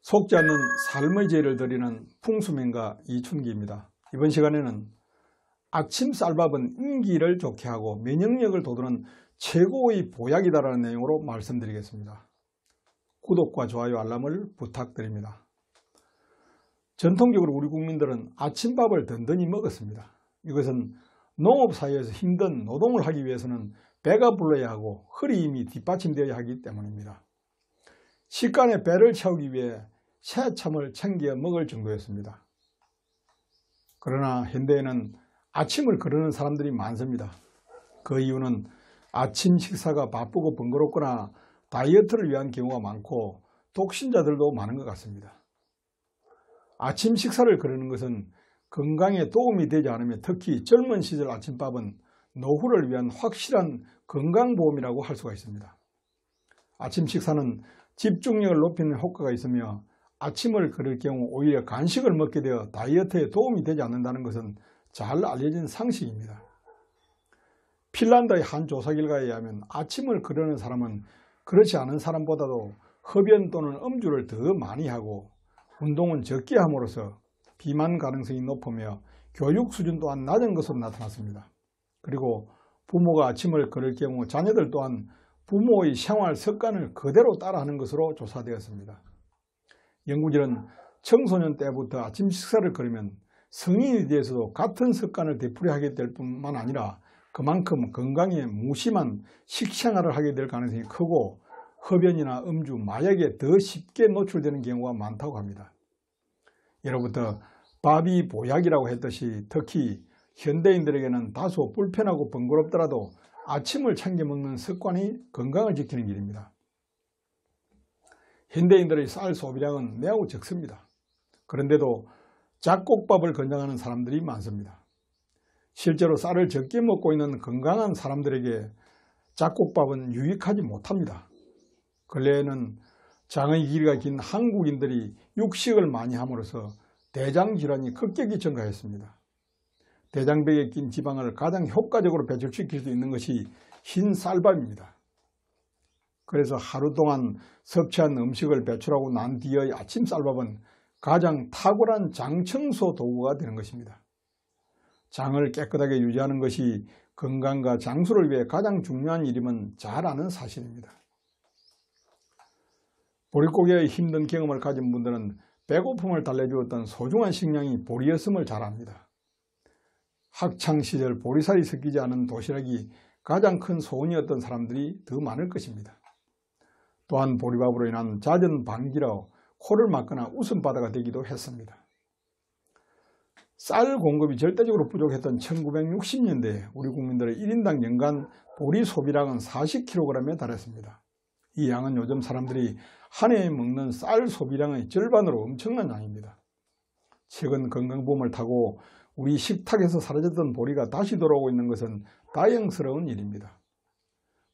속지 않는 삶의 제를 드리는 풍수명가 이춘기입니다. 이번 시간에는 아침 쌀밥은 인기를 좋게 하고 면역력을 돋우는 최고의 보약이다라는 내용으로 말씀드리겠습니다. 구독과 좋아요 알람을 부탁드립니다. 전통적으로 우리 국민들은 아침밥을 든든히 먹었습니다. 이것은 농업사회에서 힘든 노동을 하기 위해서는 배가 불러야 하고 허리 힘이 뒷받침되어야 하기 때문입니다. 식간에 배를 채우기 위해 새참을 챙겨 먹을 정도였습니다. 그러나 현대에는 아침을 거르는 사람들이 많습니다. 그 이유는 아침 식사가 바쁘고 번거롭거나 다이어트를 위한 경우가 많고 독신자들도 많은 것 같습니다. 아침 식사를 거르는 것은 건강에 도움이 되지 않으며 특히 젊은 시절 아침밥은 노후를 위한 확실한 건강보험이라고 할 수가 있습니다. 아침 식사는 집중력을 높이는 효과가 있으며 아침을 거를 경우 오히려 간식을 먹게 되어 다이어트에 도움이 되지 않는다는 것은 잘 알려진 상식입니다. 핀란드의 한 조사 결과에 의하면 아침을 거르는 사람은 그렇지 않은 사람보다도 흡연 또는 음주를 더 많이 하고 운동은 적게 함으로써 비만 가능성이 높으며 교육 수준 또한 낮은 것으로 나타났습니다. 그리고 부모가 아침을 거를 경우 자녀들 또한 부모의 생활 습관을 그대로 따라하는 것으로 조사되었습니다. 연구진은 청소년 때부터 아침 식사를 거르면 성인이 되어서도 같은 습관을 되풀이하게 될 뿐만 아니라 그만큼 건강에 무심한 식생활을 하게 될 가능성이 크고 흡연이나 음주, 마약에 더 쉽게 노출되는 경우가 많다고 합니다. 예로부터 밥이 보약이라고 했듯이 특히 현대인들에게는 다소 불편하고 번거롭더라도 아침을 챙겨 먹는 습관이 건강을 지키는 길입니다. 현대인들의 쌀 소비량은 매우 적습니다. 그런데도 잡곡밥을 권장하는 사람들이 많습니다. 실제로 쌀을 적게 먹고 있는 건강한 사람들에게 잡곡밥은 유익하지 못합니다. 근래에는 장의 길이가 긴 한국인들이 육식을 많이 함으로써 대장 질환이 급격히 증가했습니다. 대장벽에 낀 지방을 가장 효과적으로 배출시킬 수 있는 것이 흰 쌀밥입니다. 그래서 하루 동안 섭취한 음식을 배출하고 난 뒤의 아침 쌀밥은 가장 탁월한 장 청소 도구가 되는 것입니다. 장을 깨끗하게 유지하는 것이 건강과 장수를 위해 가장 중요한 일임은 잘 아는 사실입니다. 보릿고개의 힘든 경험을 가진 분들은 배고픔을 달래주었던 소중한 식량이 보리였음을 잘 압니다. 학창시절 보리살이 섞이지 않은 도시락이 가장 큰 소원이었던 사람들이 더 많을 것입니다. 또한 보리밥으로 인한 잦은 방귀로 코를 막거나 웃음바다가 되기도 했습니다. 쌀 공급이 절대적으로 부족했던 1960년대에 우리 국민들의 1인당 연간 보리 소비량은 40kg에 달했습니다. 이 양은 요즘 사람들이 한 해에 먹는 쌀 소비량의 절반으로 엄청난 양입니다. 최근 건강보험을 타고 우리 식탁에서 사라졌던 보리가 다시 돌아오고 있는 것은 다행스러운 일입니다.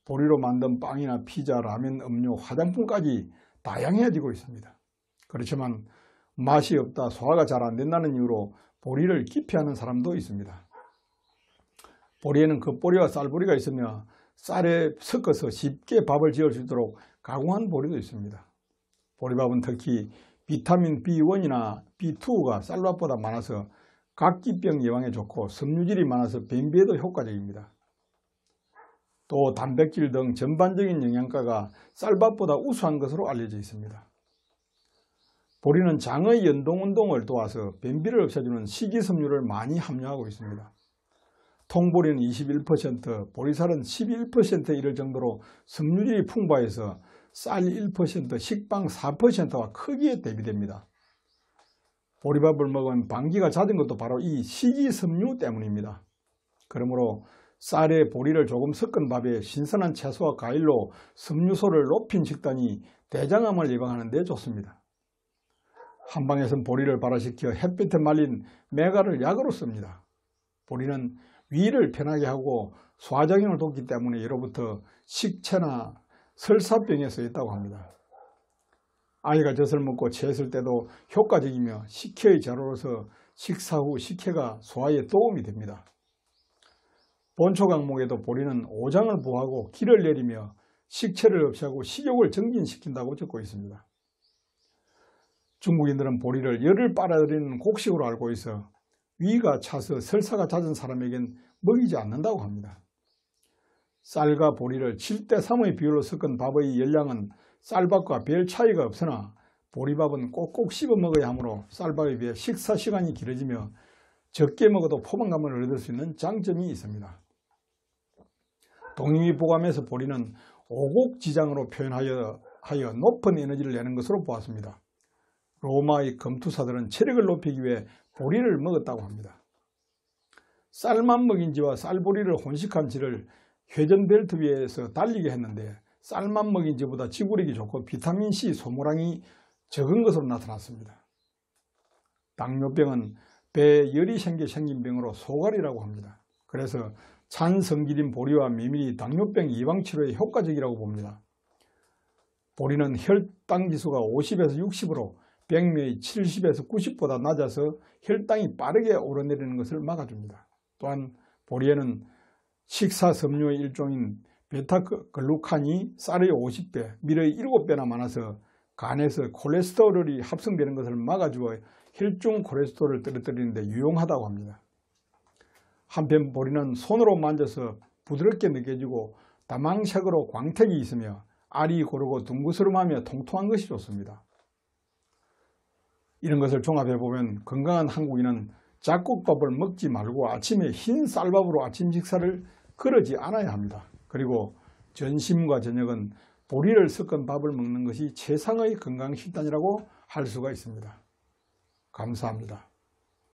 보리로 만든 빵이나 피자, 라면, 음료, 화장품까지 다양해지고 있습니다. 그렇지만 맛이 없다, 소화가 잘 안 된다는 이유로 보리를 기피하는 사람도 있습니다. 보리에는 겉보리와 쌀보리가 있으며 쌀에 섞어서 쉽게 밥을 지을 수 있도록 가공한 보리도 있습니다. 보리밥은 특히 비타민 B1이나 B2가 쌀밥보다 많아서 각기병 예방에 좋고 섬유질이 많아서 변비에도 효과적입니다. 또 단백질 등 전반적인 영양가가 쌀밥보다 우수한 것으로 알려져 있습니다. 보리는 장의 연동운동을 도와서 변비를 없애주는 식이섬유를 많이 함유하고 있습니다. 통보리는 21%, 보리쌀은 11%에 이를 정도로 섬유질이 풍부해서 쌀 1%, 식빵 4%와 크기에 대비됩니다. 보리밥을 먹으면 방귀가 잦은 것도 바로 이 식이섬유 때문입니다. 그러므로 쌀에 보리를 조금 섞은 밥에 신선한 채소와 과일로 섬유소를 높인 식단이 대장암을 예방하는 데 좋습니다. 한방에선 보리를 발화시켜 햇빛에 말린 메가를 약으로 씁니다. 보리는 위를 편하게 하고 소화작용을 돕기 때문에 예로부터 식체나 설사병에 쓰였다고 합니다. 아이가 젖을 먹고 체했을 때도 효과적이며 식혜의 재료로서 식사 후 식혜가 소화에 도움이 됩니다. 본초 강목에도 보리는 오장을 보호하고 기를 내리며 식체를 없애하고 식욕을 정진시킨다고 적고 있습니다. 중국인들은 보리를 열을 빨아들이는 곡식으로 알고 있어 위가 차서 설사가 잦은 사람에겐 먹이지 않는다고 합니다. 쌀과 보리를 7:3의 비율로 섞은 밥의 열량은 쌀밥과 별 차이가 없으나 보리밥은 꼭꼭 씹어 먹어야 하므로 쌀밥에 비해 식사 시간이 길어지며 적게 먹어도 포만감을 얻을 수 있는 장점이 있습니다. 동의보감에서 보리는 오곡지장으로 표현하여 높은 에너지를 내는 것으로 보았습니다. 로마의 검투사들은 체력을 높이기 위해 보리를 먹었다고 합니다. 쌀만 먹인 지와 쌀보리를 혼식한 지를 회전벨트 위에서 달리게 했는데 쌀만 먹인 지보다 지구력이 좋고 비타민C 소모량이 적은 것으로 나타났습니다. 당뇨병은 배에 열이 생긴 병으로 소갈이라고 합니다. 그래서 찬성질인 보리와 메밀이 당뇨병 예방치료에 효과적이라고 봅니다. 보리는 혈당지수가 50에서 60으로 백미의 70에서 90보다 낮아서 혈당이 빠르게 오르내리는 것을 막아줍니다. 또한 보리에는 식사섬유의 일종인 베타글루칸이 쌀의 50배, 밀의 7배나 많아서 간에서 콜레스테롤이 합성되는 것을 막아주어 혈중 콜레스테롤을 떨어뜨리는 데 유용하다고 합니다. 한편 보리는 손으로 만져서 부드럽게 느껴지고 다망색으로 광택이 있으며 알이 고르고 둥그스름하며 통통한 것이 좋습니다. 이런 것을 종합해보면 건강한 한국인은 잡곡밥을 먹지 말고 아침에 흰 쌀밥으로 아침 식사를 거르지 않아야 합니다. 그리고 점심과 저녁은 보리를 섞은 밥을 먹는 것이 최상의 건강식단이라고 할 수가 있습니다. 감사합니다.